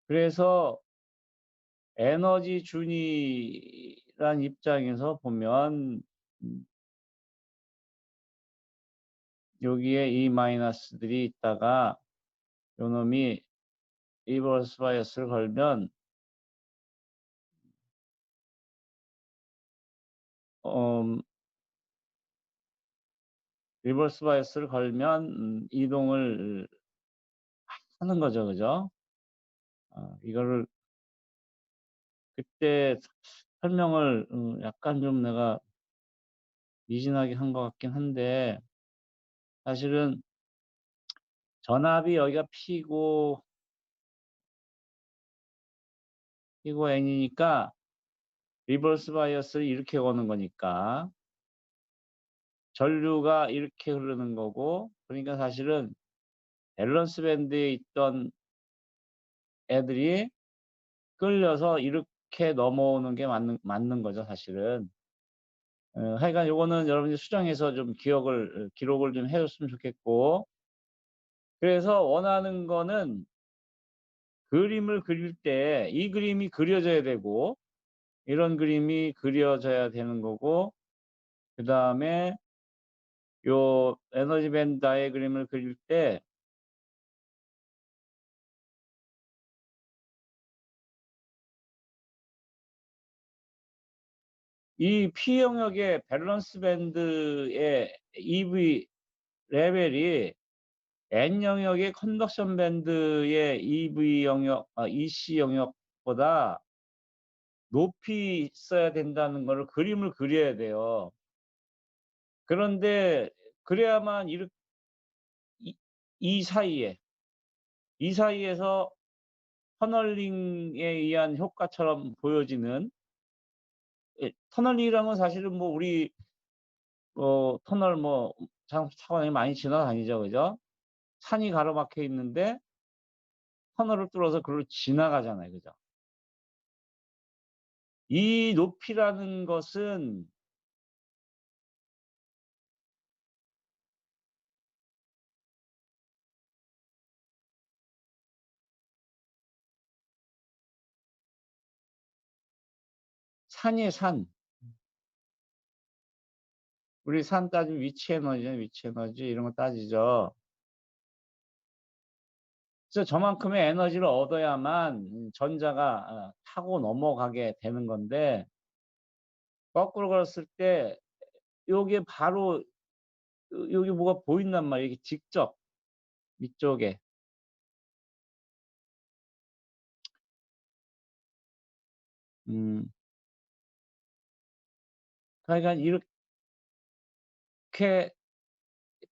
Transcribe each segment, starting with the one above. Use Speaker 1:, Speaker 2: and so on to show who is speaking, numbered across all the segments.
Speaker 1: 그래서 에너지 준위란 입장에서 보면 음 여기에 이 마이너스들이 있다가 요놈이 리버스 바이어스를 걸면 음 리버스 바이어스를 걸면 이동을 하는 거죠. 그죠? 이거를 그때 설명을 약간 좀 내가 미진하게 한 것 같긴 한데, 사실은 전압이 여기가 P고 N이니까 리버스 바이어스를 이렇게 거는 거니까 전류가 이렇게 흐르는 거고, 그러니까 사실은 밸런스 밴드에 있던 애들이 끌려서 이렇게 넘어오는 게 맞는 거죠 사실은. 하여간 요거는 여러분이 수정해서 좀 기록을 좀 해 줬으면 좋겠고, 그래서 원하는 거는 그림을 그릴 때 이 그림이 그려져야 되고 이런 그림이 그려져야 되는 거고, 그다음에 요 에너지 밴드 다이어그램을 그릴 때 이 P 영역의 밸런스 밴드의 EV 레벨이 N 영역의 컨덕션 밴드의 EV 영역 EC 영역보다 높이 있어야 된다는 거를 그림을 그려야 돼요. 그런데 그래야만 이 이 사이에 이 사이에서 터널링에 의한 효과처럼 보여지는, 터널링이라는 건 사실은 뭐 우리 터널 뭐 자동차 타고 다니면 많이 지나다니죠. 그죠? 산이 가로막혀 있는데 터널을 뚫어서 그걸로 지나가잖아요. 그죠? 이 높이라는 것은 산이에요, 산. 우리 산 따지면 위치 에너지잖아요, 위치 에너지. 이런 거 따지죠. 그래서 저만큼의 에너지를 얻어야만 전자가 타고 넘어가게 되는 건데, 거꾸로 걸었을 때 요게 바로 여기 뭐가 보인단 말이에요. 이게 직접 위쪽에. 음 그러니까 이렇게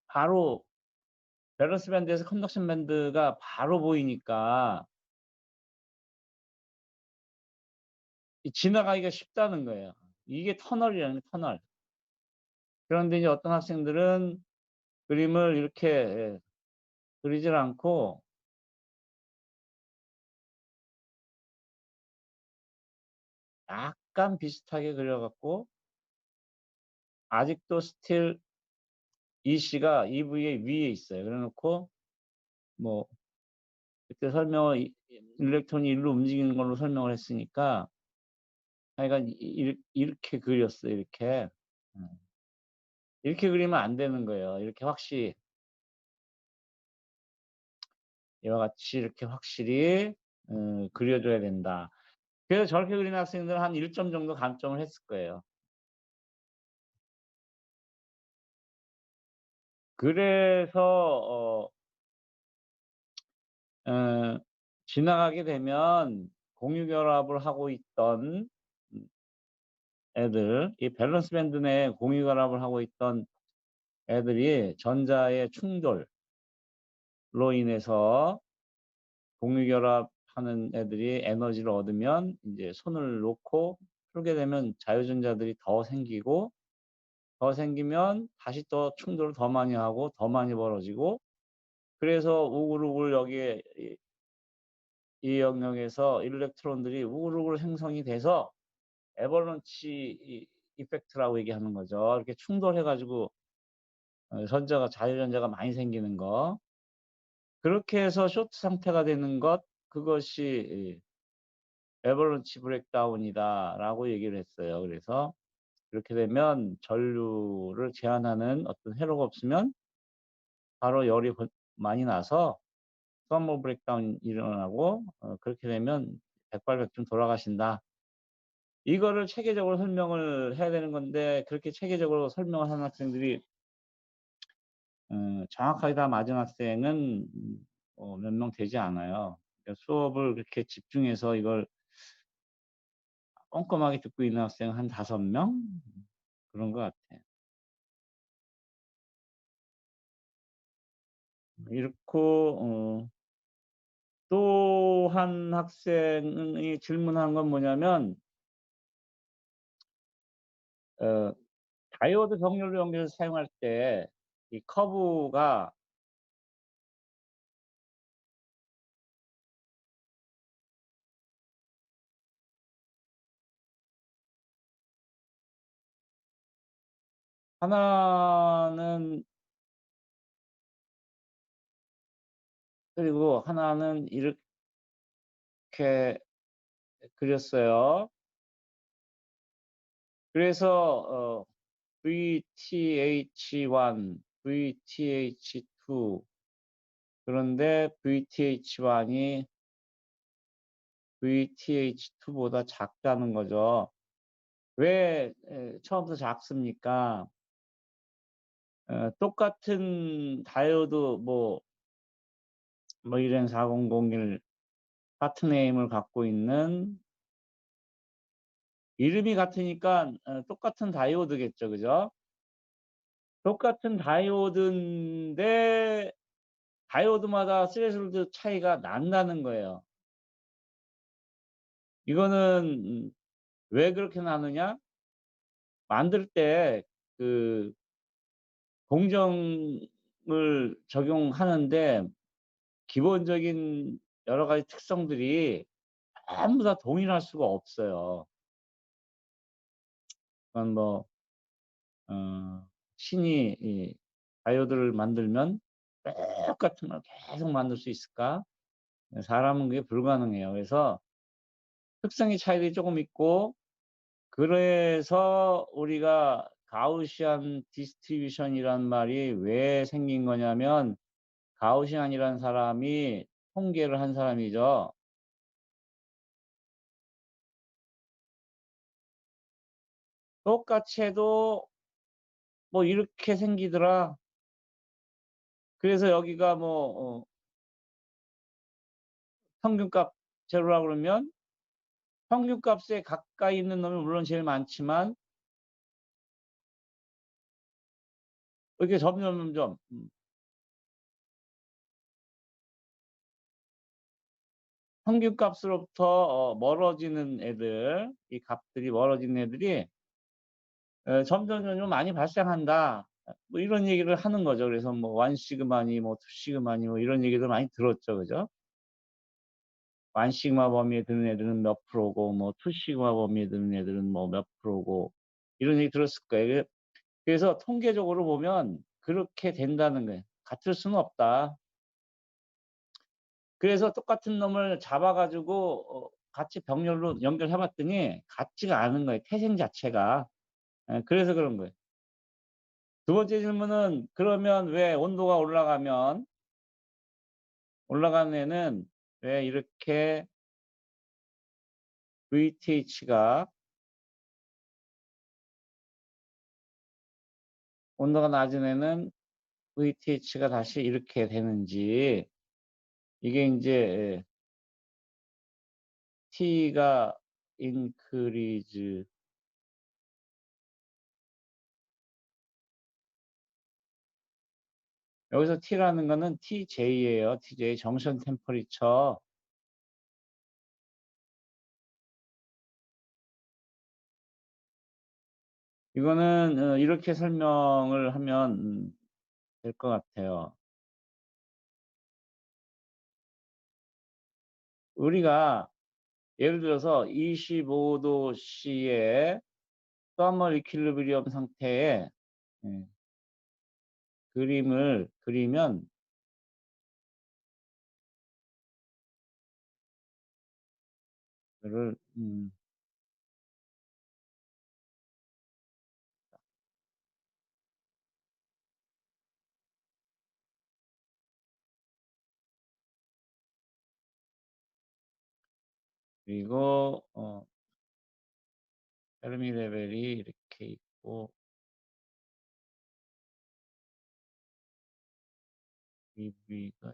Speaker 1: 바로 밸런스 밴드에서 컨덕션 밴드가 바로 보이니까 이 지나가기가 쉽다는 거예요. 이게 터널이라는 거예요, 터널. 그런데 이제 어떤 학생들은 그림을 이렇게 그리질 않고 약간 비슷하게 그려 갖고 아직도 스틸 EC가 EV의 위에 있어요. 그래 놓고 뭐 그때 설명을 일렉트론이 일로 움직이는 걸로 설명을 했으니까 하여간 이렇게 그렸어요, 이렇게. 음. 이렇게 그리면 안 되는 거예요. 이렇게 확실히 이와 같이 이렇게 확실히 그려 줘야 된다. 그래서 저렇게 그리는 학생들은 한 1점 정도 감점을 했을 거예요. 그래서 어 지나가게 되면 공유 결합을 하고 있던 음 애들, 이 밸런스 밴드 내에 공유 결합을 하고 있던 애들이 전자의 충돌로 인해서 공유 결합하는 애들이 에너지를 얻으면 인제 손을 놓고 풀게 되면 자유전자들이 더 생기고, 더 생기면 다시 또 충돌을 더 많이 하고 더 많이 벌어지고, 그래서 우글우글 여기에 이 영역에서 일렉트론들이 우글우글 형성이 돼서 애벌런치 이펙트라고 얘기하는 거죠. 이렇게 충돌해 가지고 자유전자가 많이 생기는 거. 그렇게 해서 쇼트 상태가 되는 것, 그것이 이 "avalanche breakdown이다."라고 얘기를 했어요. 그래서 그렇게 되면 전류를 제한하는 어떤 회로가 없으면 바로 열이 많이 나서 서머 브레이크다운이 일어나고 그렇게 되면 백발백중 돌아가신다. 이거를 체계적으로 설명을 해야 되는 건데 그렇게 체계적으로 설명을 하는 학생들이 정확하게 다 맞은 학생은 몇 명 되지 않아요. 그러니까 수업을 그렇게 집중해서 이걸 꼼꼼하게 듣고 있는 학생은 한 5명 그런 것 같아요. 이렇고 또 한 학생이 질문한 건 뭐냐면 어 다이오드 병렬로 연결해서 사용할 때 이 커브가 하나는 그리고 하나는 이렇게 그렸어요. 그래서 VTH1, VTH2 그런데 VTH1이 VTH2 보다 작다는 거죠. 왜 처음부터 작습니까? 똑같은 다이오드 뭐 1N4001 파트 네임을 갖고 있는 이름이 같으니까 똑같은 다이오드겠죠. 그죠? 똑같은 다이오드인데 다이오드마다 스레스홀드 차이가 난다는 거예요. 이거는 왜 그렇게 나느냐? 만들 때 그 공정을 적용하는데 기본적인 여러 가지 특성들이 전부 다 동일할 수가 없어요. 그건 신이 이 다이오드를 만들면 똑같은 걸 계속 만들 수 있을까? 사람은 그게 불가능해요. 그래서 특성의 차이들이 쪼금 있고 그래서 우리가 가우시안 디스트리뷰션이란 말이 왜 생긴 거냐면 가우시안이라는 사람이 통계를 한 사람이죠. 똑같이 해도 뭐 이렇게 생기더라. 그래서 여기가 평균값 제로라 그러면 평균값에 가까이 있는 놈이 물론 제일 많지만 이렇게 점점점점 평균값으로부터 멀어지는 애들, 이 값들이 멀어지는 애들이 점점점점 많이 발생한다. 뭐 이런 얘기를 하는 거죠. 그래서 뭐 1 시그마니 뭐 2 시그마니 뭐 이런 얘기들 많이 들었죠. 그죠? 1 시그마 범위에 드는 애들은 몇 프로고 뭐 2 시그마 범위에 드는 애들은 뭐 몇 프로고 이런 얘기 들었을 거예요. 그래서 통계적으로 보면 그렇게 된다는 거예요. 같을 수는 없다. 그래서 똑같은 놈을 잡아 가지고 같이 병렬로 연결해 봤더니 같지가 않은 거예요, 태생 자체가. 그래서 그런 거예요. 두 번째 질문은 그러면 왜 온도가 올라가는 애는 왜 이렇게 VTH가 온도가 낮은 애는 VTH가 다시 이렇게 되는지 이게 인제 T가 increase 여기서 T라는 거는 TJ예요. TJ 정션 템퍼리처. 이거는 이렇게 설명을 하면 될 것 같아요. 우리가 예를 들어서 25도 C의 서머 이퀄리브리엄 상태에 예 그림을 그리면 그를 그리고 페르미 레벨이 이렇게 있고 EV가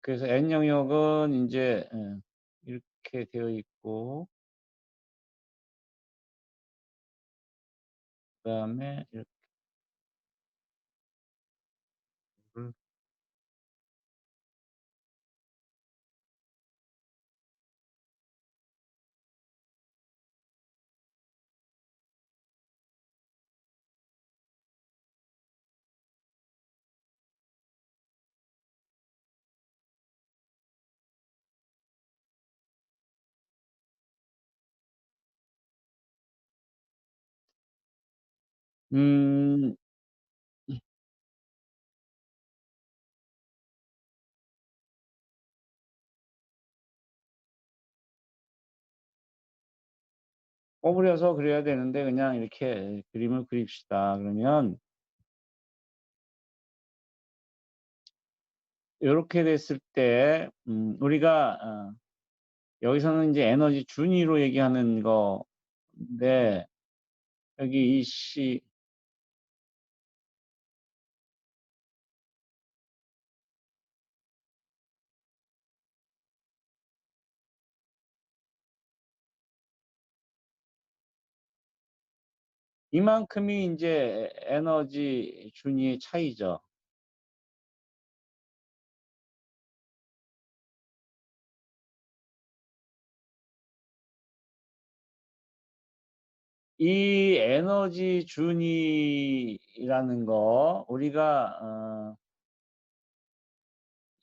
Speaker 1: 그래서 N 영역은 인제 이렇게 되어 있고 그다음에 이거를 음 꼬부려서 그려야 되는데 그냥 이렇게 그림을 그립시다. 그러면 요렇게 됐을 때 우리가 여기서는 인제 에너지 준위로 얘기하는 건데 여기 이 시 이만큼이 인제 에너지 준위의 차이죠. 이 에너지 준위라는 거 우리가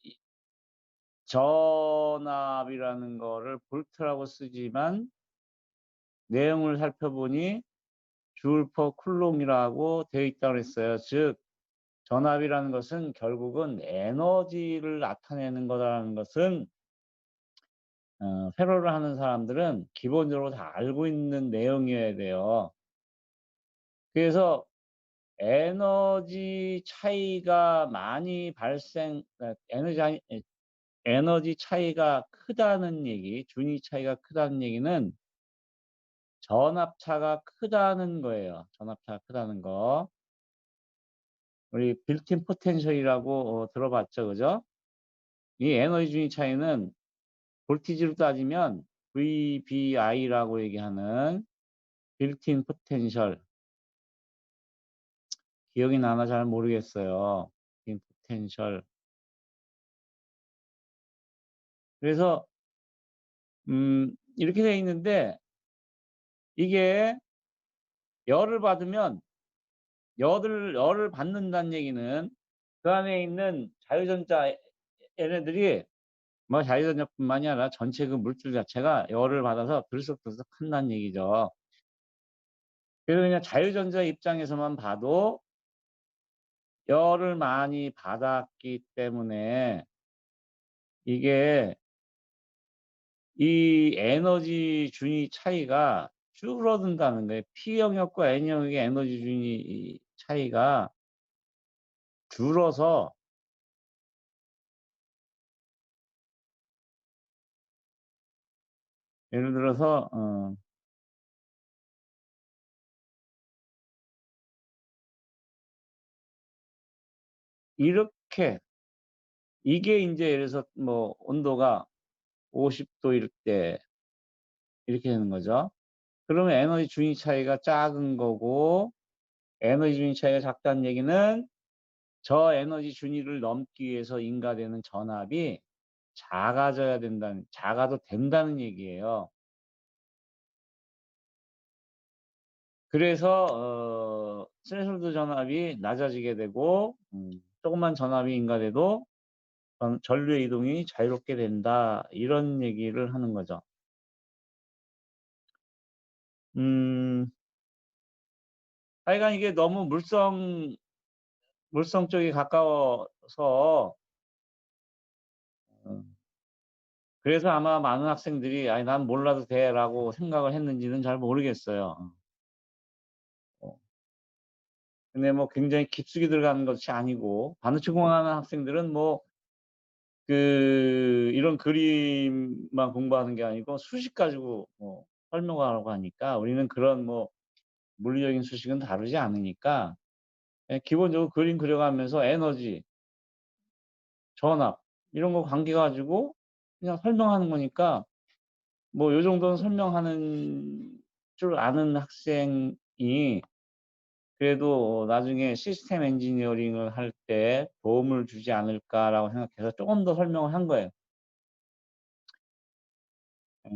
Speaker 1: 이 전압이라는 거를 볼트라고 쓰지만 내용을 살펴보니 줄 퍼 쿨롱이라고 되어 있다고 그랬어요. 즉 전압이라는 것은 결국은 에너지를 나타내는 거다라는 것은 회로를 하는 사람들은 기본적으로 다 알고 있는 내용이어야 돼요. 그래서 에너지 차이가 많이 발생 에너지 차이가 크다는 얘기, 준위 차이가 크다는 얘기는 전압차가 크다는 거예요. 전압차가 크다는 거. 우리 빌트인 포텐셜이라고 들어봤죠. 그죠? 이 에너지 준위 차이는 볼티지로 따지면 VBI라고 얘기하는 빌트인 포텐셜 기억이 나나 잘 모르겠어요. 빌트인 포텐셜. 그래서 이렇게 돼 있는데 이게 열을 받으면 열을 받는다는 얘기는 그 안에 있는 자유전자 얘네들이 뭐 자유전자뿐만이 아니라 전체 그 물질 자체가 열을 받아서 들썩들썩한다는 얘기죠. 그래서 그냥 자유전자 입장에서만 봐도 열을 많이 받았기 때문에 이게 이 에너지 준위 차이가 줄어든다는 거예요. P 영역과 N 영역의 에너지 준위 차이가 줄어서 예를 들어서 이렇게 이게 인제 예를 들어서 뭐 온도가 50 도일 때 이렇게 되는 거죠. 그러면 에너지 준위 차이가 작은 거고 에너지 준위 차이가 작다는 얘기는 저 에너지 준위를 넘기 위해서 인가되는 전압이 작아도 된다는 얘기예요. 그래서 스레솔드 전압이 낮아지게 되고 조금만 전압이 인가돼도 전류의 이동이 자유롭게 된다. 이런 얘기를 하는 거죠. 음 하여간 이게 너무 물성 쪽이 가까워서 어 그래서 아마 많은 학생들이 '아이 난 몰라도 돼.'라고 생각을 했는지는 잘 모르겠어요. 어. 근데 뭐 굉장히 깊숙이 들어가는 것이 아니고 반도체 공학하는 학생들은 뭐 이런 그림만 공부하는 게 아니고 수식 가지고 뭐 설명하라고 하니까 우리는 그런 뭐 물리적인 수식은 다루지 않으니까 기본적으로 그림 그려가면서 에너지, 전압 이런 거 관계 가지고 그냥 설명하는 거니까 뭐 요 정도는 설명하는 줄 아는 학생이 그래도 나중에 '시스템 엔지니어링을 할 때 도움을 주지 않을까.'라고 생각해서 쪼금 더 설명을 한 거예요.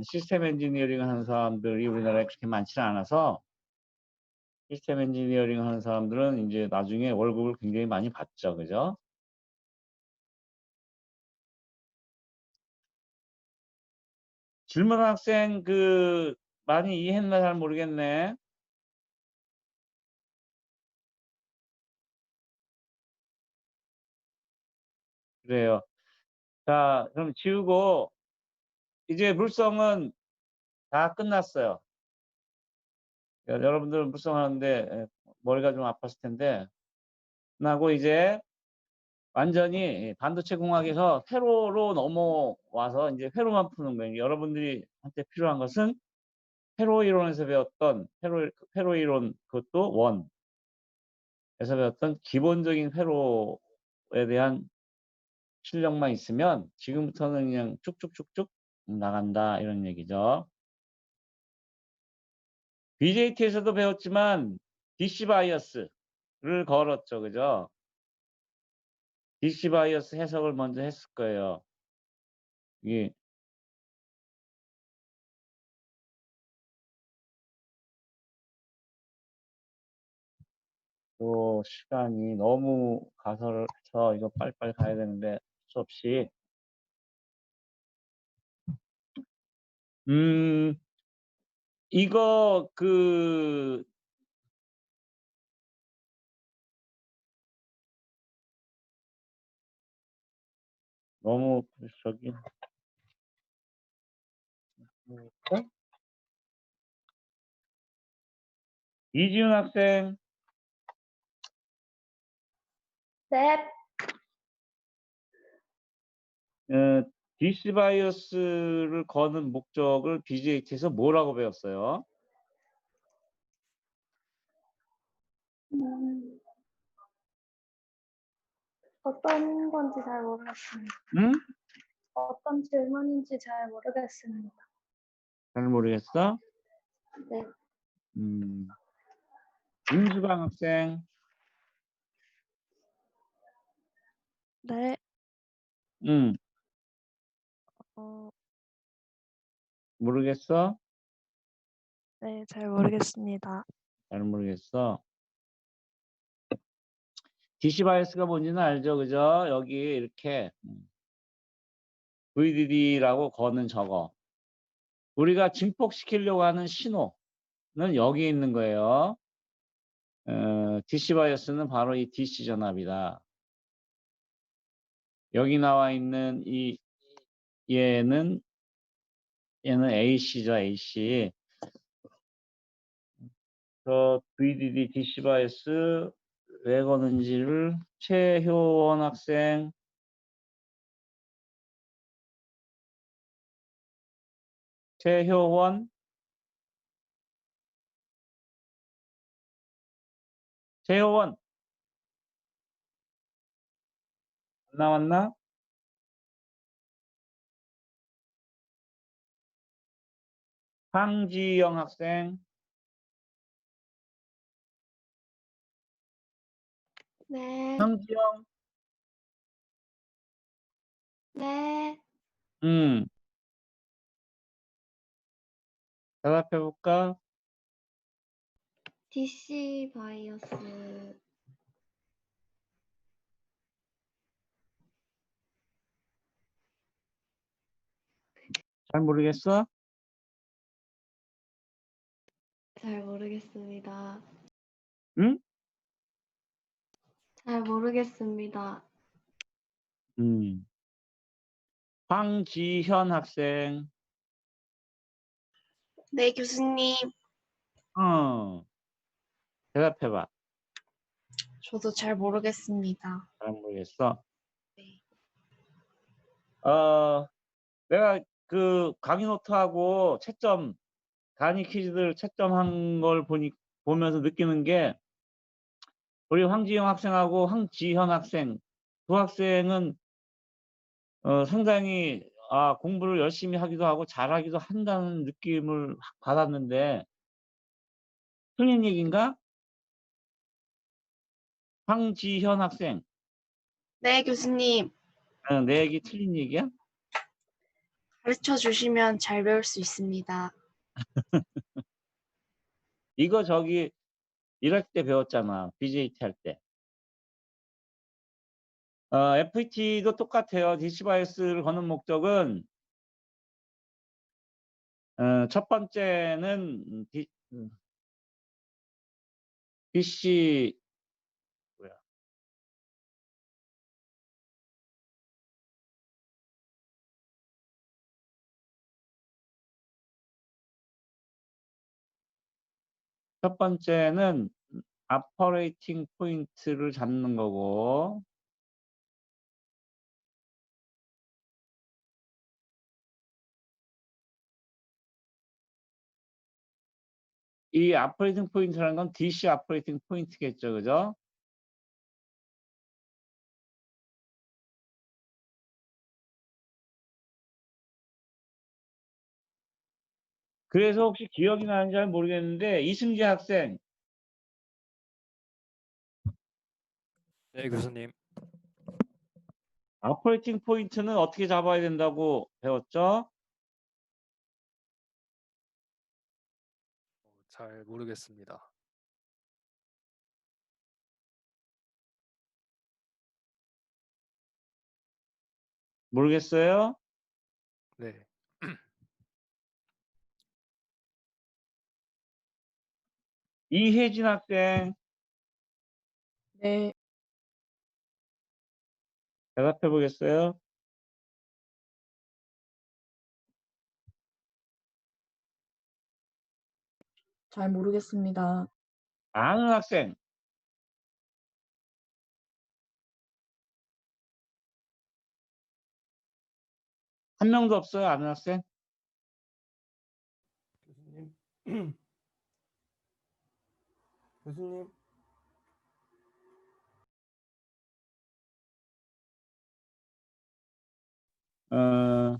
Speaker 1: 시스템 엔지니어링을 하는 사람들이 우리나라에 그렇게 많지는 않아서 시스템 엔지니어링을 하는 사람들은 인제 나중에 월급을 굉장히 많이 받죠. 그죠? 질문한 학생 많이 이해했나 잘 모르겠네. 그래요. 자 그럼 지우고 이제 물성은 다 끝났어요. 여러분들은 물성하는데 머리가 좀 아팠을 텐데 끝나고 이제 완전히 반도체 공학에서 회로로 넘어와서 인제 회로만 푸는 거예요. 여러분들이 한테 필요한 것은 회로 이론에서 배웠던 회로 이론 그것도 원에서 배웠던 기본적인 회로에 대한 실력만 있으면 지금부터는 그냥 쭉쭉쭉쭉 나간다 이런 얘기죠. BJT에서도 배웠지만 DC 바이어스를 걸었죠. 그죠? DC 바이어스 해석을 먼저 했을 거예요. 이게 또 시간이 너무 가설해서 이거 빨리빨리 가야 되는데 어쩔 수 없이 음 이거 너무 저기 어? 이지훈 학생
Speaker 2: 네.
Speaker 1: DC 바이어스를 거는 목적을 BJT에서 뭐라고 배웠어요?
Speaker 2: 음, 어떤 건지 잘 모르겠습니다.
Speaker 1: 응?
Speaker 2: 어떤 질문인지 잘 모르겠습니다.
Speaker 1: 잘 모르겠어?
Speaker 2: 네.
Speaker 1: 음. 임수강 학생.
Speaker 3: 네.
Speaker 1: 응.
Speaker 3: 어
Speaker 1: 모르겠어?
Speaker 3: 네. 잘 모르겠습니다.
Speaker 1: 잘 모르겠어. DC 바이어스가 뭔지는 알죠? 그죠? 여기 이렇게 VDD라고 거는 저거. 우리가 증폭시키려고 하는 신호는 여기에 있는 거예요. DC 바이어스는 바로 이 DC 전압이다. 여기 나와 있는 얘는 AC죠, AC. 저 VDD DC 바이어스 왜 거는지를 최효원 학생. 최효원. 최효원. 안 나왔나? 황지영 학생.
Speaker 2: 네.
Speaker 1: 황지영.
Speaker 2: 네.
Speaker 1: 음. 대답해 볼까?
Speaker 2: DC 바이어스.
Speaker 1: 잘 모르겠어?
Speaker 2: 잘 모르겠습니다.
Speaker 1: 응?
Speaker 2: 잘 모르겠습니다.
Speaker 1: 황지현 학생.
Speaker 4: 네, 교수님.
Speaker 1: 대답해봐.
Speaker 4: 저도 잘 모르겠습니다.
Speaker 1: 잘 모르겠어.
Speaker 4: 네.
Speaker 1: 내가 그 강의 노트하고 채점, 단위 퀴즈들 채점한 걸 보면서 느끼는 게 우리 황지영 학생하고 황지현 학생 두 학생은 상당히 공부를 열심히 하기도 하고 잘하기도 한다는 느낌을 확 받았는데 틀린 얘기인가? 황지현 학생,
Speaker 4: 네, 교수님.
Speaker 1: 내 얘기 틀린 얘기야?
Speaker 4: 가르쳐 주시면 잘 배울 수 있습니다.
Speaker 1: 이거 저기 1학 때 배웠잖아. BJT 할 때. FET도 똑같아요. 디시바이어스를 거는 목적은 첫 번째는 DC 뭐야? 첫 번째는 operating 포인트를 잡는 거고 이 operating 포인트라는 건 DC operating 포인트겠죠, 그죠? 그래서 혹시 기억이 나는지 잘 모르겠는데 이승재 학생
Speaker 5: 네, 교수님.
Speaker 1: operating 포인트는 어떻게 잡아야 된다고 배웠죠?
Speaker 5: 잘 모르겠습니다.
Speaker 1: 모르겠어요?
Speaker 5: 네.
Speaker 1: 이혜진 학생
Speaker 4: 네.
Speaker 1: 대답해 보겠어요?
Speaker 6: 잘 모르겠습니다.
Speaker 1: 아는 학생 한 명도 없어요, 아는 학생?
Speaker 7: 교수님. 교수님.
Speaker 1: 어,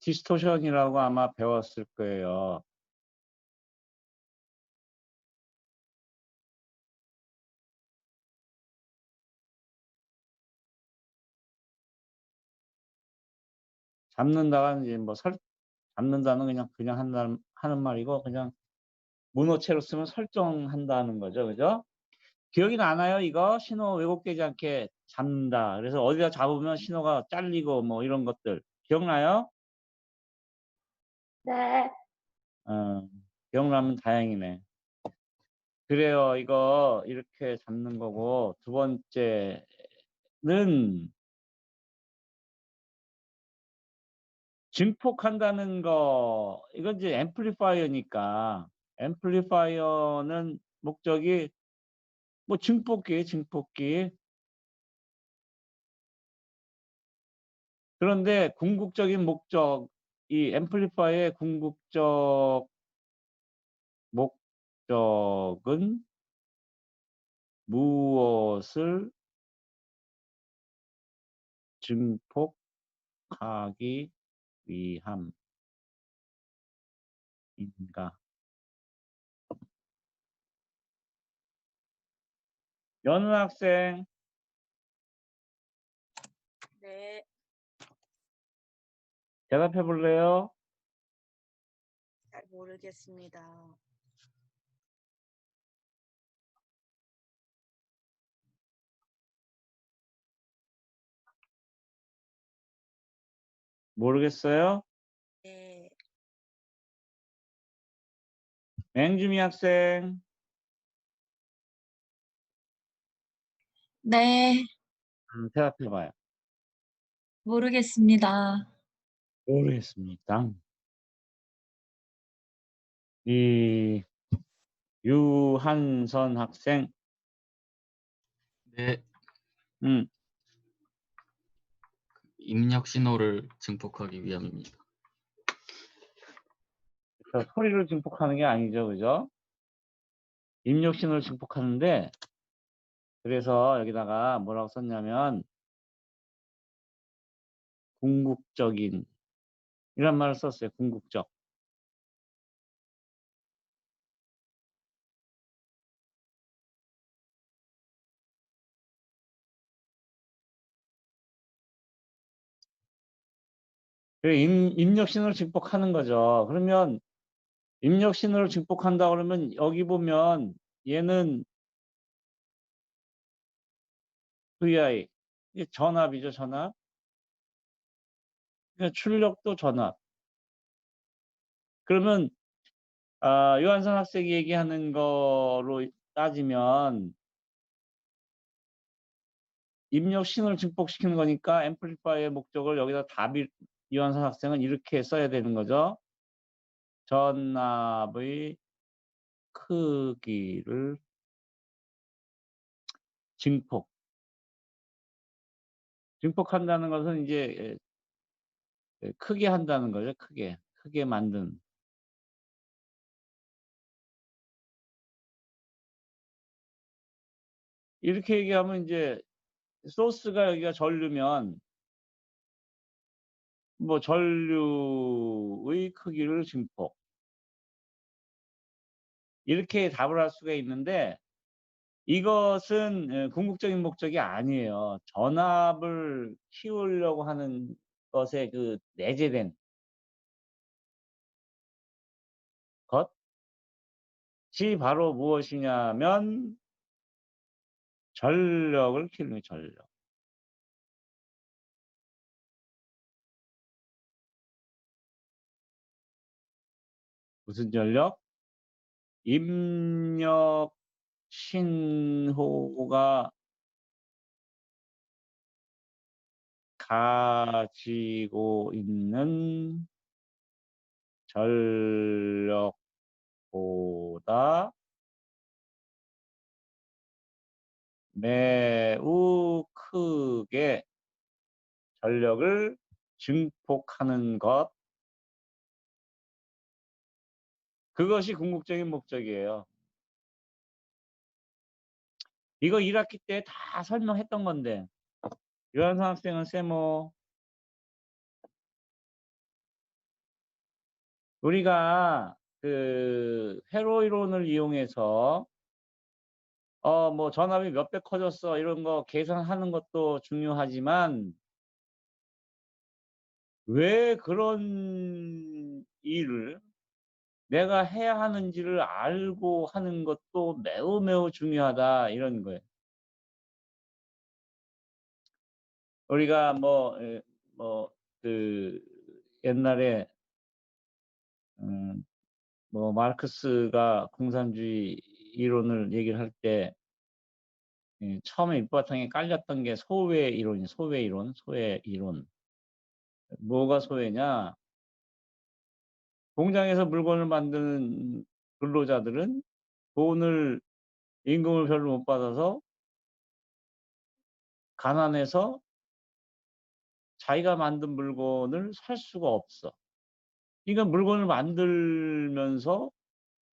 Speaker 1: 디스토션이라고 아마 배웠을 거예요. 잡는다가 이제 뭐 잡는다는 그냥 하는 말이고 그냥 문어체로 쓰면 설정한다는 거죠, 그죠? 기억이 나나요? 이거 신호 왜곡되지 않게 잡는다. 그래서 어디다 잡으면 신호가 잘리고 뭐 이런 것들 기억나요?
Speaker 2: 네.
Speaker 1: 기억나면 다행이네. 그래요. 이거 이렇게 잡는 거고 두 번째는 증폭한다는 거 이건 이제 앰플리파이어니까 앰플리파이어는 목적이 뭐 증폭기. 그런데 궁극적인 목적 이 앰플리파이어의 궁극적 목적은 무엇을 증폭하기 위함인가? 연우 학생
Speaker 4: 네.
Speaker 1: 대답해 볼래요?
Speaker 4: 잘 모르겠습니다.
Speaker 1: 모르겠어요?
Speaker 4: 네.
Speaker 1: 맹주미 학생.
Speaker 8: 네,
Speaker 1: 대답해봐요.
Speaker 8: 모르겠습니다.
Speaker 1: 모르겠습니다. 이 유한선 학생.
Speaker 9: 네,
Speaker 1: 음,
Speaker 9: 입력 신호를 증폭하기 위함입니다.
Speaker 1: 소리를 증폭하는 게 아니죠, 그죠? 입력 신호를 증폭하는데, 그래서 여기다가 뭐라고 썼냐면 궁극적인 이란 말을 썼어요. 궁극적. 입력 신호를 증폭하는 거죠. 그러면 입력 신호를 증폭한다 그러면 여기 보면 얘는 VI 이게 전압이죠, 전압. 그러니까 출력도 전압. 그러면 요한선 학생이 얘기하는 거로 따지면 입력 신호를 증폭시키는 거니까 앰플리파이어의 목적을 여기다 요한선 학생은 이렇게 써야 되는 거죠. 전압의 크기를 증폭한다는 것은 이제 크게 한다는 거죠. 크게 만든. 이렇게 얘기하면 이제 소스가 여기가 전류면 뭐 전류의 크기를 증폭. 이렇게 답을 할 수가 있는데 이것은 궁극적인 목적이 아니에요. 전압을 키우려고 하는 것에 그 내재된 것이 바로 무엇이냐면 전력을 키우는 거예요, 전력. 무슨 전력? 입력 신호가 가지고 있는 전력보다 매우 크게 전력을 증폭하는 것, 그것이 궁극적인 목적이에요. 이거 1학기 때 다 설명했던 건데 유한선 학생은 세모. 우리가 그 회로 이론을 이용해서 뭐 전압이 몇 배 커졌어 이런 거 계산하는 것도 중요하지만 왜 그런 일을 내가 해야 하는지를 알고 하는 것도 매우 매우 중요하다 이런 거예요. 우리가 그 옛날에 뭐 마르크스가 공산주의 이론을 얘기를 할 때 처음에 밑바탕에 깔렸던 게 소외 이론이 소외 이론. 뭐가 소외냐? 공장에서 물건을 만드는 근로자들은 임금을 별로 못 받아서 가난해서 자기가 만든 물건을 살 수가 없어. 그러니까 물건을 만들면서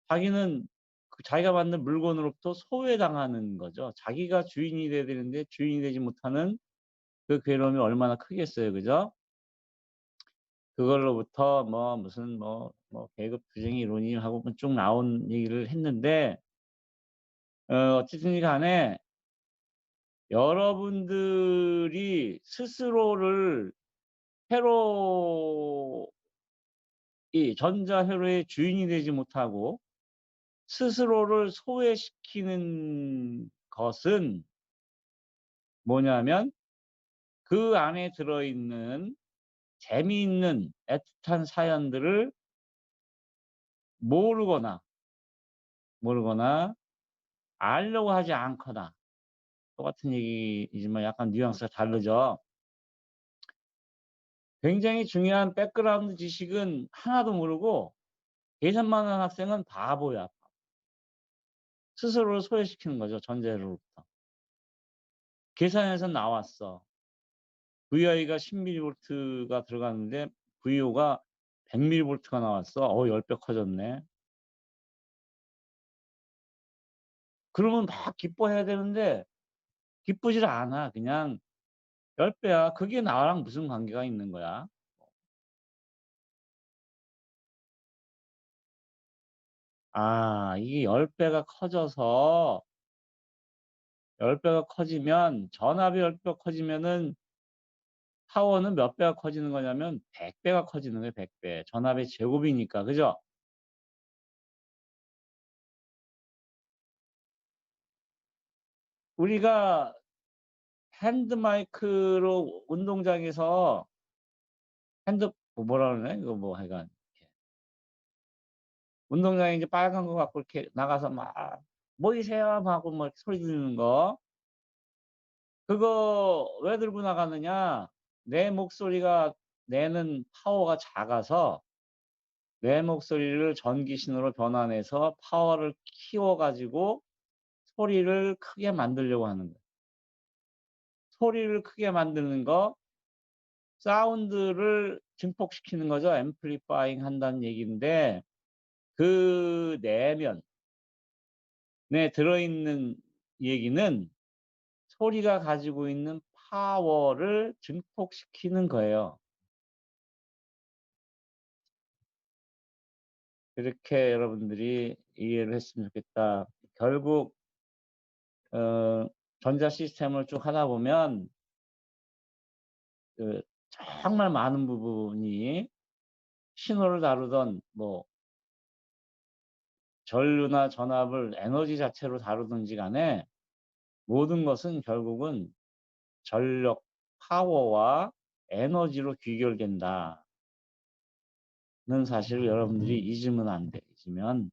Speaker 1: 자기는 자기가 만든 물건으로부터 소외당하는 거죠. 자기가 주인이 돼야 되는데 주인이 되지 못하는 그 괴로움이 얼마나 크겠어요. 그죠? 그걸로부터 무슨 계급 투쟁 이론이 하고 쭉 나온 얘기를 했는데 어쨌든 간에 여러분들이 스스로를 전자회로의 주인이 되지 못하고 스스로를 소외시키는 것은 뭐냐면 그 안에 들어있는 재미있는 애틋한 사연들을 모르거나 알려고 하지 않거나 똑같은 얘기이지만 약간 뉘앙스가 다르죠. 굉장히 중요한 백그라운드 지식은 하나도 모르고 계산만 하는 학생은 바보야. 스스로를 소외시키는 거죠, 전제로부터. 계산에서 나왔어. VI가 10mV가 들어갔는데 VO가 100mV가 나왔어. 10배 커졌네. 그러면 막 기뻐해야 되는데 기쁘질 않아. 그냥 10배야. 그게 나랑 무슨 관계가 있는 거야? 이게 10배가 커져서 10배가 커지면 전압이 10배가 커지면은 파워는 몇 배가 커지는 거냐면 100배가 커지는 거예요. 100배. 전압의 제곱이니까. 그죠? 우리가 핸드 마이크로 운동장에서 뭐라 그러네? 이거 뭐 하여간 운동장에 이제 빨간 거 갖고 이렇게 나가서 막 모이세요 하고 뭐 소리 지르는 거. 그거 왜 들고 나가느냐? 내 목소리가 내는 파워가 작아서 내 목소리를 전기신호로 변환해서 파워를 키워 가지고 소리를 크게 만들려고 하는 거예요. 소리를 크게 만드는 거 사운드를 증폭시키는 거죠. 앰플리파잉 한다는 얘기인데 그 내면에 들어있는 얘기는 소리가 가지고 있는 파워를 증폭시키는 거예요. 그렇게 여러분들이 이해를 했으면 좋겠다. 결국 전자 시스템을 쭉 하다 보면 그 정말 많은 부분이 신호를 다루던 뭐 전류나 전압을 에너지 자체로 다루든지 간에 모든 것은 결국은 전력, 파워와 에너지로 귀결된다는 사실을 여러분들이 잊으면 안 돼. 잊으면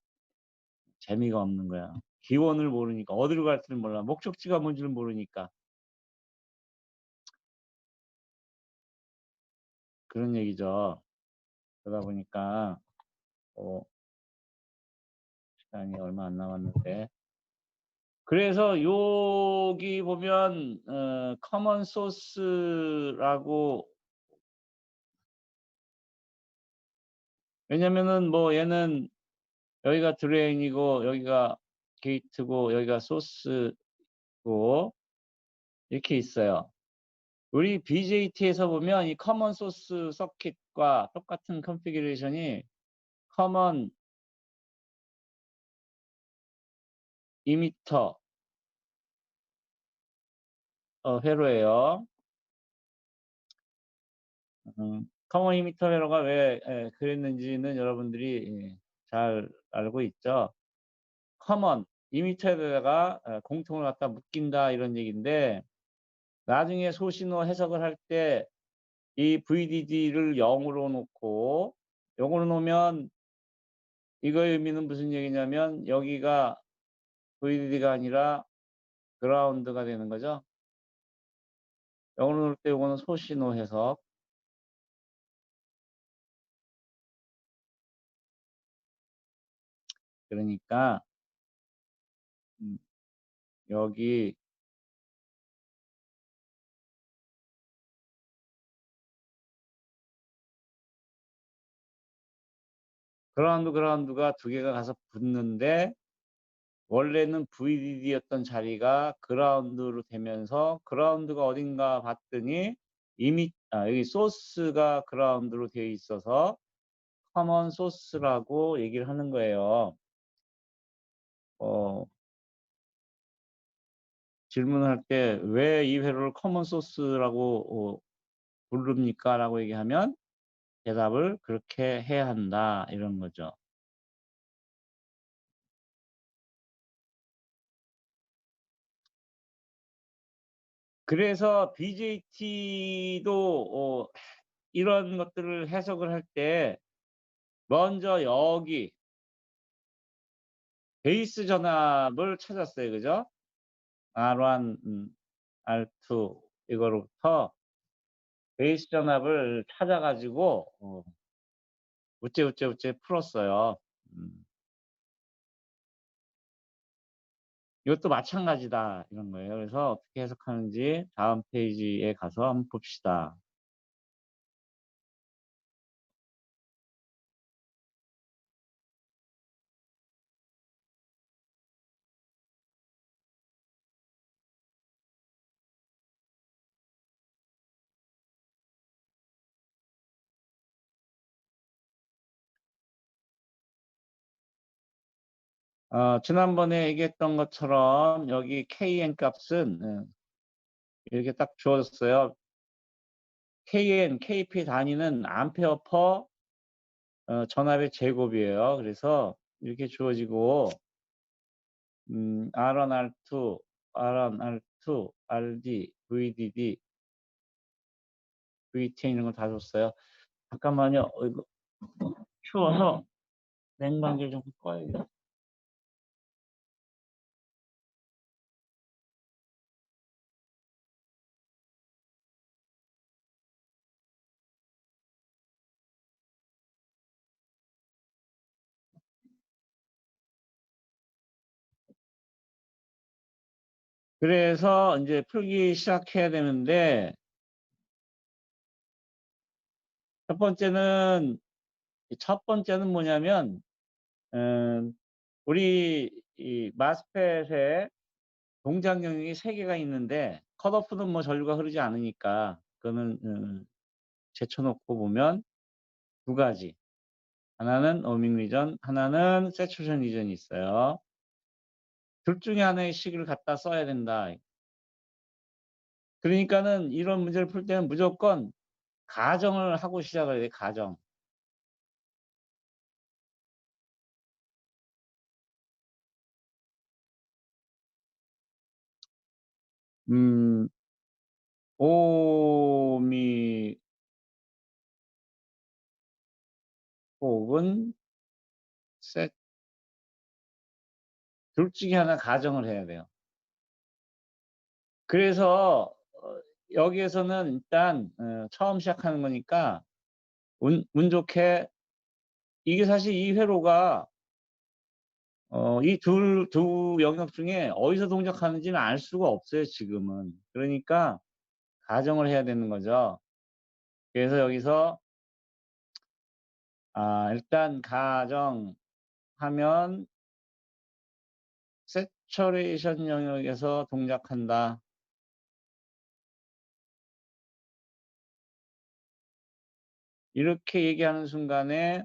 Speaker 1: 재미가 없는 거야. 기원을 모르니까 어디로 갈지를 몰라. 목적지가 뭔지를 모르니까. 그런 얘기죠. 그러다 보니까 시간이 얼마 안 남았는데 그래서 여기 보면 커먼 소스라고 왜냐면은 뭐 얘는 여기가 드레인이고 여기가 게이트고 여기가 소스고 이렇게 있어요. 우리 BJT에서 보면 이 커먼 소스 서킷과 똑같은 컨피규레이션이 커먼 이미터 회로예요. 커먼 이미터 회로가 왜 그랬는지는 여러분들이 잘 알고 있죠. 커먼 이미터에다가 공통을 갖다 묶인다 이런 얘기인데 나중에 소신호 해석을 할 때 이 VDD를 0으로 놓고 0으로 놓으면 이거의 의미는 무슨 얘기냐면 여기가 VDD가 아니라 그라운드가 되는 거죠. 0으로 놓을 때 이거는 소신호 해석. 그러니까 여기 그라운드가 두 개가 가서 붙는데 원래는 VDD였던 자리가 그라운드로 되면서 그라운드가 어딘가 봤더니 이미 여기 소스가 그라운드로 되어 있어서 커먼 소스라고 얘기를 하는 거예요. 질문할 때 왜 이 회로를 커먼 소스라고 부릅니까? 라고 얘기하면 대답을 그렇게 해야 한다 이런 거죠. 그래서 BJT도 이런 것들을 해석을 할 때 먼저 여기 베이스 전압을 찾았어요. 그죠? R1, R2 이거로부터 베이스 전압을 찾아 가지고 우째우째우째 풀었어요. 이것도 마찬가지다 이런 거예요. 그래서 어떻게 해석하는지 다음 페이지에 가서 한번 봅시다. 지난번에 얘기했던 것처럼 여기 KN 값은 이렇게 딱 주어졌어요. KN, KP 단위는 암페어 퍼 전압의 제곱이에요. 그래서 이렇게 주어지고 R1, R2, R1, R2, RD, VDD, VT 이런 거 다 줬어요. 잠깐만요. 이거 추워서 냉방기를 좀 꺼야겠다. 그래서 이제 풀기 시작해야 되는데 첫 번째는 뭐냐면 우리 이 마스펫에 동작 영역이 3개가 있는데 컷오프는 뭐 전류가 흐르지 않으니까 그거는 제쳐놓고 보면 2가지. 하나는 오밍 리전, 하나는 세추레이션 리전이 있어요. 둘 중에 하나의 식을 갖다 써야 된다. 그러니까는 이런 문제를 풀 때는 무조건 가정을 하고 시작을 해야 돼. 가정. 오미 혹은 셋, 둘 중에 하나 가정을 해야 돼요. 그래서 여기에서는 일단 처음 시작하는 거니까 운 좋게 이게 사실 이 회로가 이 두 영역 중에 어디서 동작하는지는 알 수가 없어요, 지금은. 그러니까 가정을 해야 되는 거죠. 그래서 여기서 일단 가정하면 세처레이션 영역에서 동작한다. 이렇게 얘기하는 순간에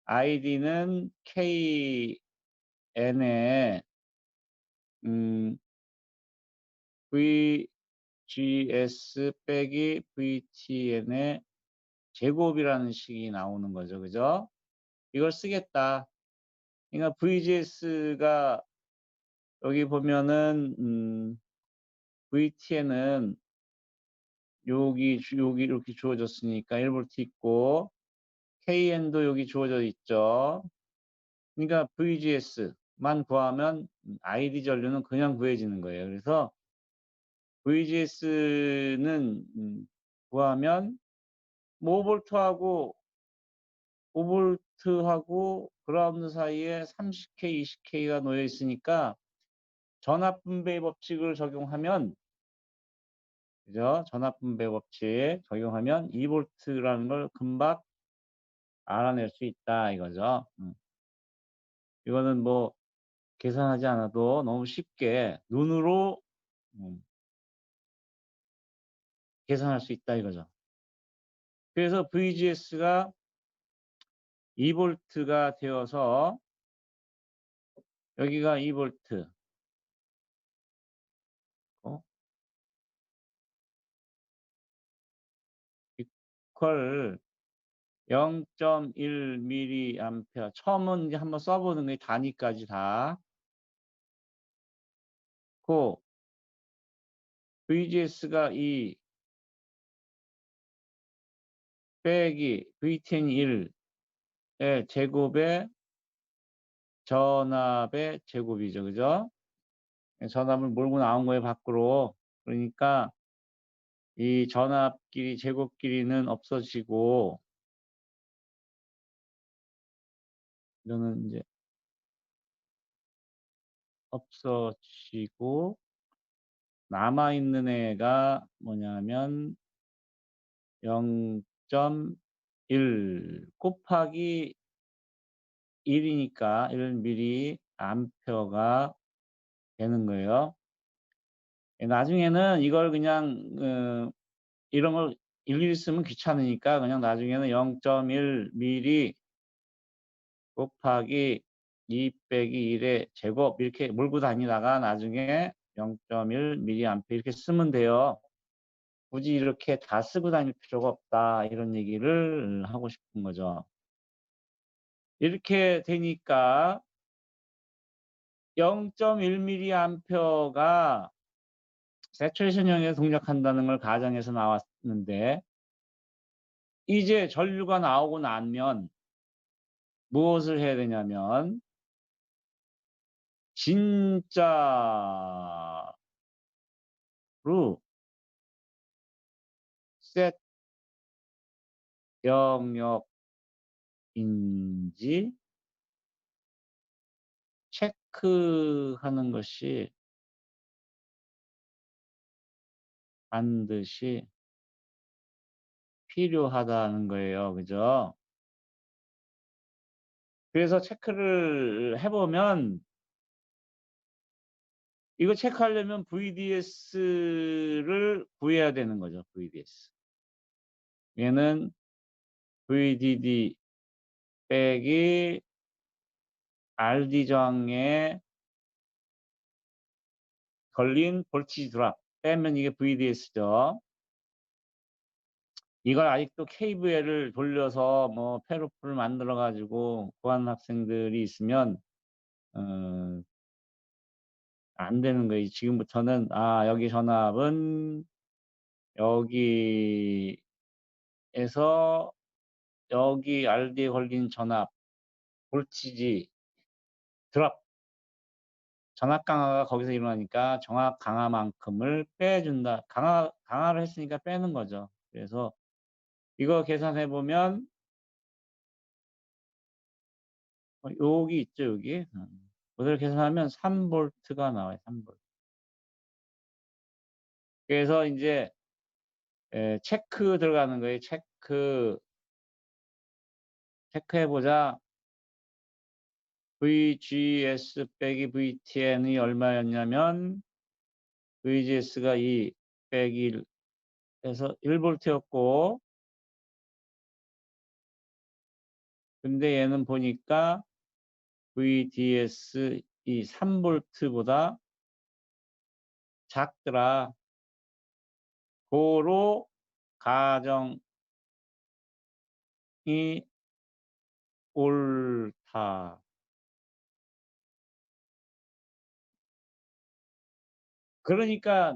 Speaker 1: id는 kn에 vgs 빼기 vtn의 제곱이라는 식이 나오는 거죠. 그죠? 이걸 쓰겠다. 그러니까 vgs가 여기 보면은 vtn은 여기 이렇게 주어졌으니까 1V 있고 kn도 여기 주어져 있죠. 그러니까 vgs만 구하면 id 전류는 그냥 구해지는 거예요. 그래서 vgs는 구하면 5V하고 5V하고 그라운드 사이에 30K, 20K가 놓여 있으니까 전압 분배 법칙을 적용하면 그죠? 전압 분배 법칙 적용하면 2V라는 걸 금방 알아낼 수 있다 이거죠. 이거는 뭐 계산하지 않아도 너무 쉽게 눈으로 계산할 수 있다 이거죠. 그래서 VGS가 2V가 되어서 여기가 2V 이퀄 0.1mA 처음은 이제 한번 써보는 게 단위까지 다 고 VGS가 2 빼기 VTN 1의 제곱의 전압의 제곱이죠. 그죠? 전압을 몰고 나온 거예요, 밖으로. 그러니까 이 전압끼리, 제곱끼리는 없어지고, 이거는 이제 없어지고, 남아있는 애가 뭐냐면 0.1 곱하기 1이니까 1mA 되는 거예요. 나중에는 이걸 그냥 이런 걸 일일이 쓰면 귀찮으니까 그냥 나중에는 0.1mA 곱하기 2 빼기 1의 제곱 이렇게 몰고 다니다가 나중에 0.1mA 이렇게 쓰면 돼요. 굳이 이렇게 다 쓰고 다닐 필요가 없다. 이런 얘기를 하고 싶은 거죠. 이렇게 되니까 0.1mA가 세츄레이션형에서 동작한다는 걸 가정해서 나왔는데 이제 전류가 나오고 나면 무엇을 해야 되냐면 진짜로 셋 영역인지 체크하는 것이 반드시 필요하다는 거예요. 그죠? 그래서 체크를 해보면 이거 체크하려면 VDS를 구해야 되는 거죠. VDS. 얘는 VDD 빼기 RD 저항에 걸린 볼티지 드랍 빼면 이게 VDS죠. 이걸 아직도 KVL을 돌려서 뭐 페로프를 만들어 가지고 구하는 학생들이 있으면 안 되는 거예요. 지금부터는 여기 전압은 여기에서 여기 RD에 걸린 전압 볼티지 드랍 전압 강화가 거기서 일어나니까 정압 강화만큼을 빼준다. 강화를 했으니까 빼는 거죠. 그래서 이거 계산해 보면 여기 있죠, 여기. 그대로 계산하면 3V가 나와요, 3V. 그래서 이제 체크 들어가는 거예요. 체크해 보자. VGS 빼기 VTN이 얼마였냐면 VGS가 2 빼기 1 해서 1V였고 근데 얘는 보니까 VDS 이 3V보다 작더라. 고로 가정이 옳다. 그러니까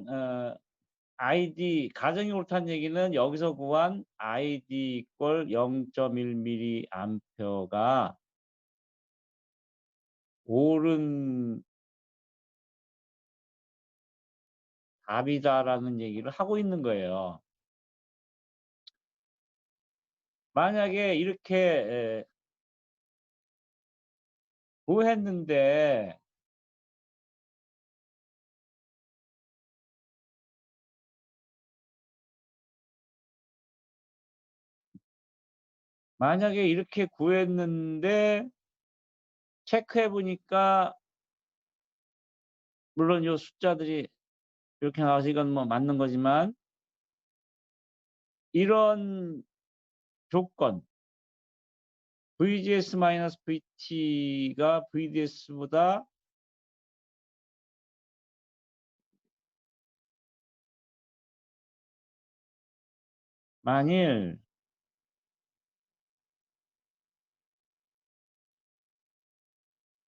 Speaker 1: ID 가정이 옳다는 얘기는 여기서 구한 ID = 0.1mA가 옳은 답이다라는 얘기를 하고 있는 거예요. 만약에 이렇게 구했는데 만약에 이렇게 구했는데 체크해 보니까 물론 요 숫자들이 이렇게 나와서 이건 뭐 맞는 거지만 이런 조건 VGS-VT가 VDS보다 만일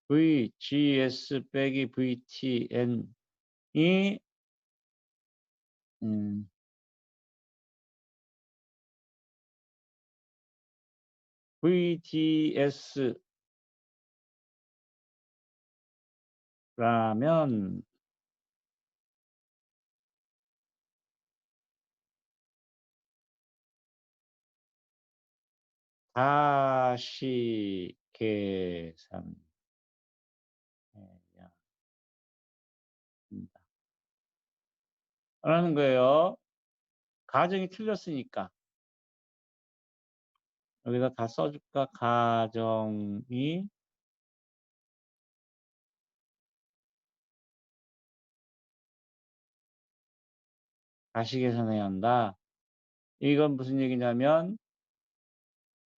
Speaker 1: VGS 빼기 VTN이 VDS 라면 다시 계산해야 합니다. 라는 거예요. 가정이 틀렸으니까. 여기다 다 써줄까? 가정이 다시 계산해야 한다. 이건 무슨 얘기냐면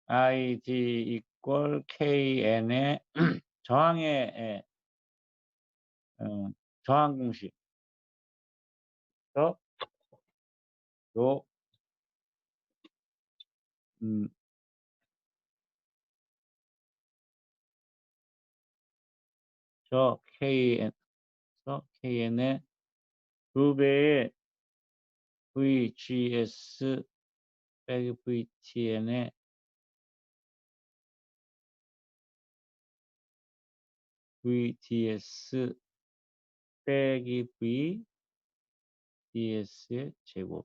Speaker 1: id equal kn의 저항의 저항 공식. 요 저 kn의 2배의 VGS 빼기 VTN의 VDS 빼기 VDS의 제곱을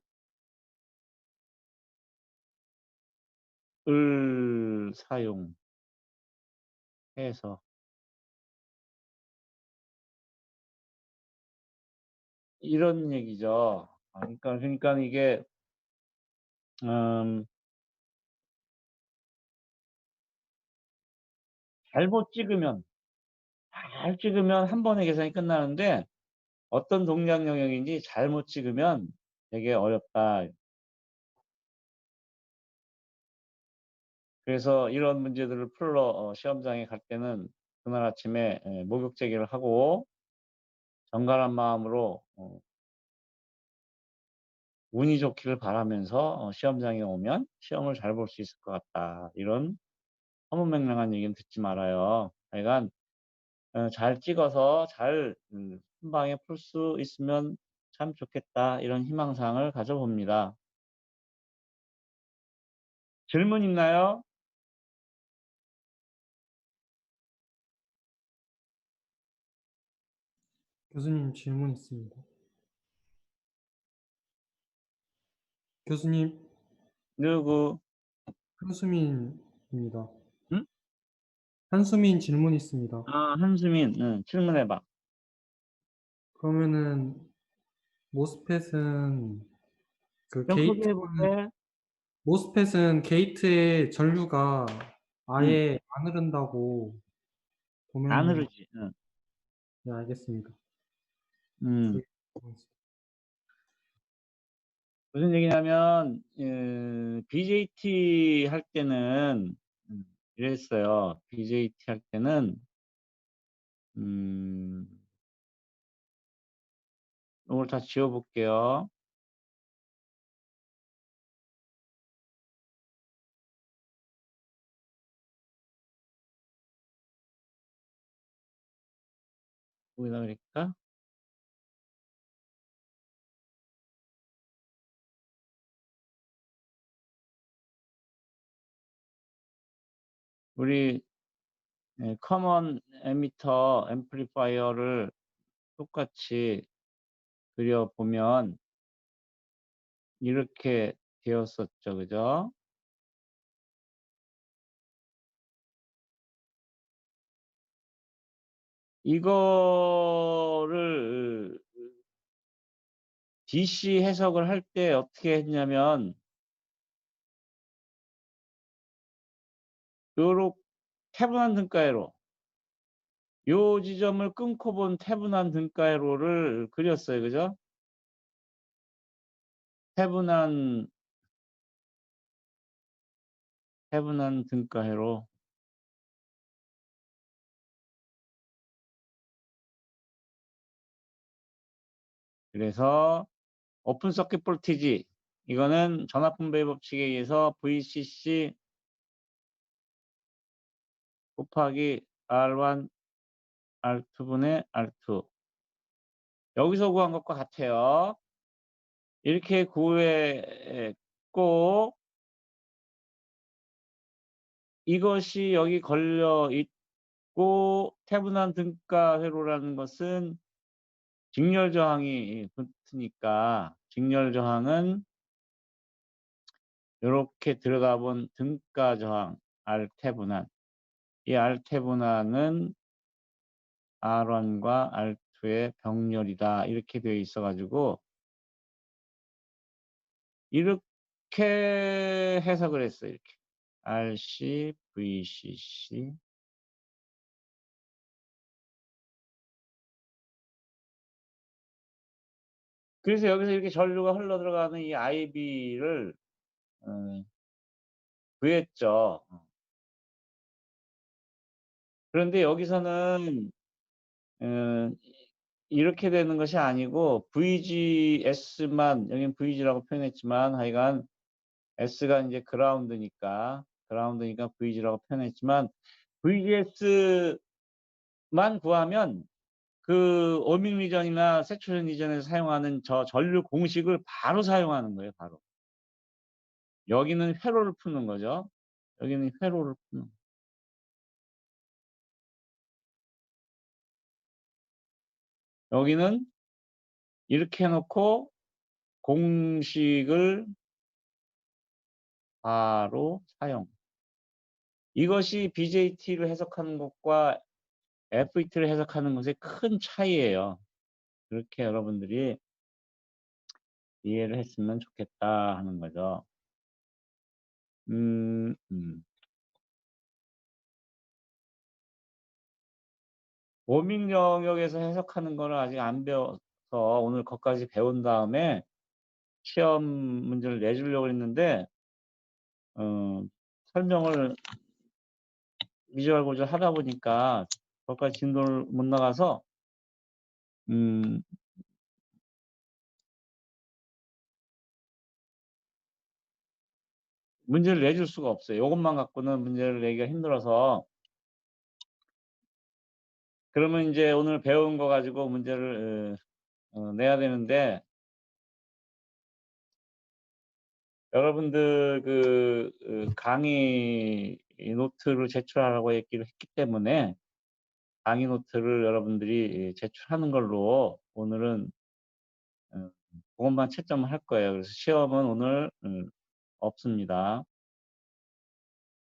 Speaker 1: 사용해서 이런 얘기죠. 그러니까 이게 잘 찍으면 한 번에 계산이 끝나는데 어떤 동작 영역인지 잘못 찍으면 되게 어렵다. 그래서 이런 문제들을 풀러 시험장에 갈 때는 그날 아침에 목욕 제기를 하고 정갈한 마음으로 운이 좋기를 바라면서 시험장에 오면 시험을 잘 볼 수 있을 것 같다. 이런 허무맹랑한 얘기는 듣지 말아요. 하여간 잘 찍어서 잘 한 방에 풀 수 있으면 참 좋겠다. 이런 희망사항을 가져봅니다. 질문 있나요?
Speaker 7: 교수님 질문 있습니다. 교수님,
Speaker 1: 누구?
Speaker 7: 한수민입니다.
Speaker 1: 응?
Speaker 7: 한수민 질문 있습니다.
Speaker 1: 한수민, 질문해봐.
Speaker 7: 그러면은 모스펫은
Speaker 1: 좀 크게 해볼게.
Speaker 7: 모스펫은 게이트의 전류가 아예 안 흐른다고 보면
Speaker 1: 안 흐르지.
Speaker 7: 네, 알겠습니다.
Speaker 1: 무슨 얘기냐면 BJT 할 때는 이랬어요. BJT 할 때는 이걸 다 지워볼게요. 여기다 그럴까? 우리 커먼 에미터 앰플리파이어를 똑같이 그려보면 이렇게 되었었죠. 그죠? 이거를 DC 해석을 할 때 어떻게 했냐면 요렇게 태분한 등가회로 요 지점을 끊고 본 태분한 등가회로를 그렸어요. 그죠? 태분한 등가회로. 그래서 오픈 서킷 볼티지 이거는 전압분배 법칙에 의해서 VCC 곱하기 R1 R2분의 R2 여기서 구한 것과 같아요. 이렇게 구했고 이것이 여기 걸려 있고 태분한 등가 회로라는 것은 직렬 저항이 붙으니까 직렬 저항은 요렇게 들어가 본 등가 저항 R태분한. 이 R태분한은 R1과 R2의 병렬이다. 이렇게 되어 있어 가지고 이렇게 해석을 했어요. 이렇게. RC, VCC. 그래서 여기서 이렇게 전류가 흘러 들어가는 이 IB를 구했죠. 그런데 여기서는 이렇게 되는 것이 아니고 VGS만 여긴 VG라고 표현했지만 하여간 S가 이제 그라운드니까 VG라고 표현했지만 VGS만 구하면 그 오밍 리전이나 세츄레이션 리전에서 사용하는 저 전류 공식을 바로 사용하는 거예요, 바로. 여기는 회로를 푸는 거죠. 여기는 회로를 푸는 거. 여기는 이렇게 해 놓고 공식을 바로 사용. 이것이 BJT를 해석하는 것과 FET를 해석하는 것의 큰 차이예요. 그렇게 여러분들이 이해를 했으면 좋겠다 하는 거죠. 오밍 영역에서 해석하는 거를 아직 안 배워서 오늘 거기까지 배운 다음에 시험 문제를 내주려고 했는데 설명을 비주얼 고절 하다 보니까 거기까지 진도를 못 나가서 문제를 내줄 수가 없어요. 이것만 갖고는 문제를 내기가 힘들어서. 그러면 이제 오늘 배운 거 가지고 문제를 내야 되는데 여러분들 강의 노트를 제출하라고 했기 때문에 강의 노트를 여러분들이 제출하는 걸로 오늘은 그것만 채점을 할 거예요. 그래서 시험은 오늘 없습니다.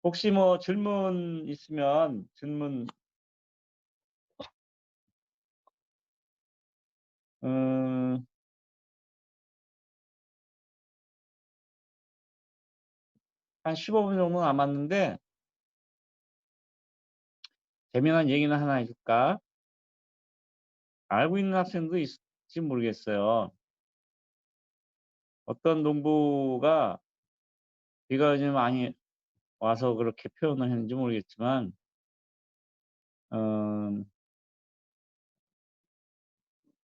Speaker 1: 혹시 뭐 질문 있으면 질문 한 15분 정도 남았는데 재미난 얘기는 하나 해줄까? 알고 있는 학생도 있을지 모르겠어요. 어떤 농부가 비가 좀 많이 와서 그렇게 표현을 했는지 모르겠지만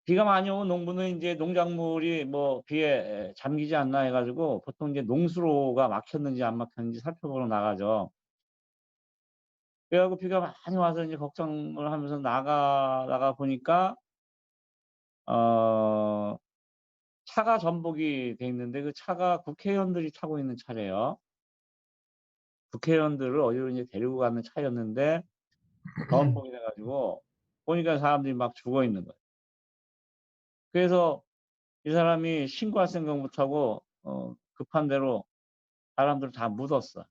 Speaker 1: 비가 많이 오면 농부는 이제 농작물이 뭐 비에 잠기지 않나 해가지고 보통 이제 농수로가 막혔는지 안 막혔는지 살펴보러 나가죠. 그래갖고 비가 많이 와서 이제 걱정을 하면서 나가 보니까 차가 전복이 돼 있는데 그 차가 국회의원들이 타고 있는 차래요. 국회의원들을 어디로 이제 데리고 가는 차였는데 전복이 돼가지고 보니까 사람들이 막 죽어 있는 거예요. 그래서 이 사람이 신고할 생각 못하고 급한 대로 사람들을 다 묻었어.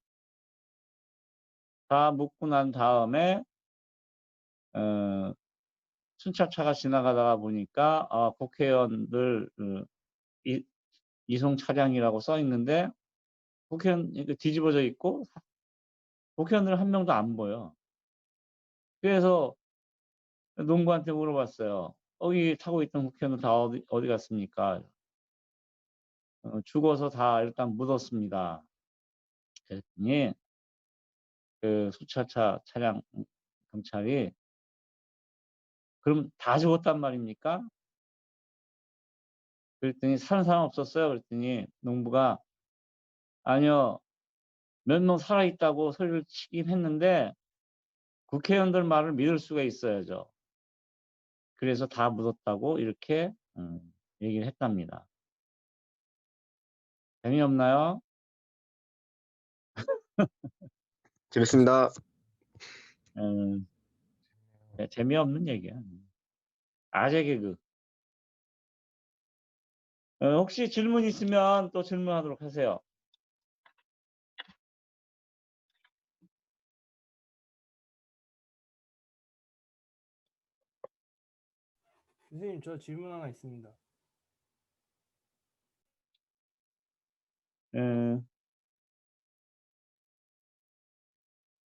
Speaker 1: 다 묻고 난 다음에 순찰차가 지나가다가 보니까 국회의원들 이송 차량이라고 써 있는데 국회의원 뒤집어져 있고 국회의원들 한 명도 안 보여. 그래서 농부한테 물어봤어요. 여기 타고 있던 국회의원들 다 어디 갔습니까? 죽어서 다 일단 묻었습니다. 그랬더니 그 수차차 차량 경찰이 그럼 다 죽었단 말입니까? 그랬더니 사는 사람 없었어요. 그랬더니 농부가 아니요, 몇 명 살아있다고 소리를 치긴 했는데 국회의원들 말을 믿을 수가 있어야죠. 그래서 다 묻었다고 이렇게 얘기를 했답니다. 재미없나요?
Speaker 8: 재밌습니다.
Speaker 1: 재미없는 얘기야. 아재 개그. 혹시 질문 있으면 또 질문하도록 하세요.
Speaker 10: 선생님, 저 질문 하나 있습니다.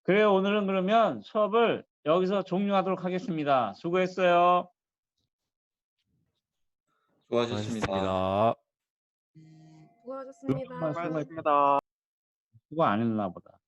Speaker 1: 그래요. 오늘은 그러면 수업을 여기서 종료하도록 하겠습니다. 수고했어요.
Speaker 5: 수고하셨습니다.
Speaker 6: 수고하셨습니다.
Speaker 1: 수고 안 했나 보다.